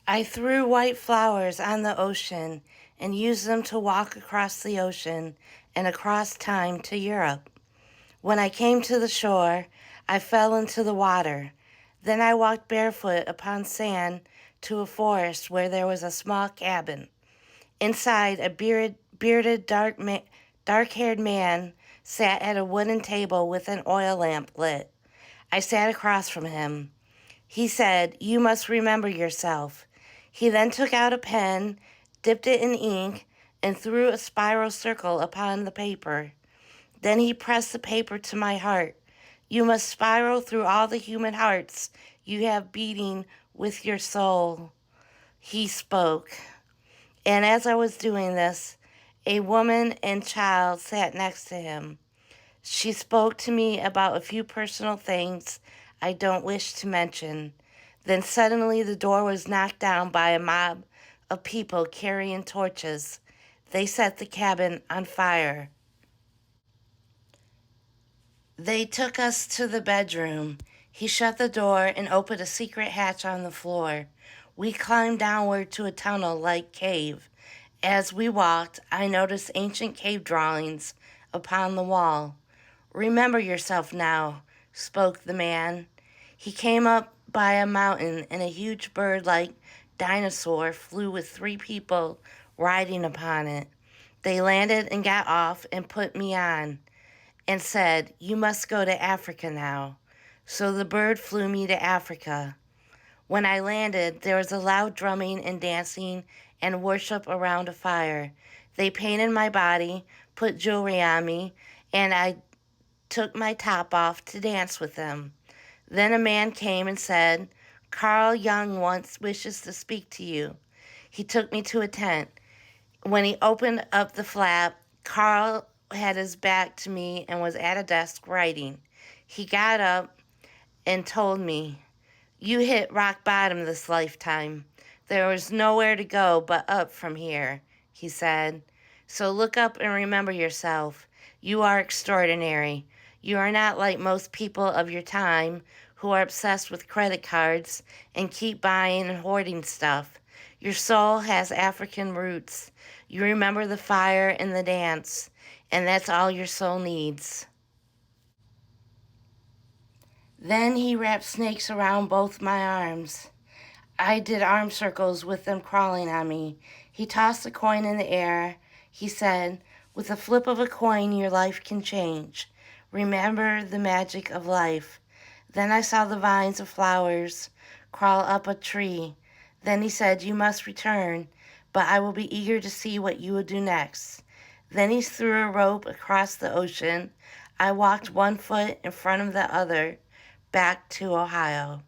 I threw white flowers on the ocean and used them to walk across the ocean and across time to Europe. When I came to the shore, I fell into the water. Then I walked barefoot upon sand to a forest where there was a small cabin. Inside, a bearded, dark-haired man sat at a wooden table with an oil lamp lit. I sat across from him. He said, "You must remember yourself." He then took out a pen, dipped it in ink, and threw a spiral circle upon the paper. Then he pressed the paper to my heart. "You must spiral through all the human hearts you have beating with your soul," he spoke. And as I was doing this, a woman and child sat next to him. She spoke to me about a few personal things I don't wish to mention. Then suddenly the door was knocked down by a mob of people carrying torches. They set the cabin on fire. They took us to the bedroom. He shut the door and opened a secret hatch on the floor. We climbed downward to a tunnel-like cave. As we walked, I noticed ancient cave drawings upon the wall. "Remember yourself now," spoke the man. He came up by a mountain, and a huge bird-like dinosaur flew with 3 people riding upon it. They landed and got off and put me on and said, "You must go to Africa now." So the bird flew me to Africa. When I landed, there was a loud drumming and dancing and worship around a fire. They painted my body, put jewelry on me, and I took my top off to dance with them. Then a man came and said, "Carl Young wishes to speak to you." He took me to a tent. When he opened up the flap, Carl had his back to me and was at a desk writing. He got up and told me, "You hit rock bottom this lifetime. There was nowhere to go but up from here," he said. "So look up and remember yourself. You are extraordinary. You are not like most people of your time who are obsessed with credit cards and keep buying and hoarding stuff. Your soul has African roots. You remember the fire and the dance, and that's all your soul needs." Then he wrapped snakes around both my arms. I did arm circles with them crawling on me. He tossed a coin in the air. He said, "With a flip of a coin, your life can change. Remember the magic of life." Then I saw the vines of flowers crawl up a tree. Then he said, "You must return, but I will be eager to see what you will do next." Then he threw a rope across the ocean. I walked 1 foot in front of the other back to Ohio.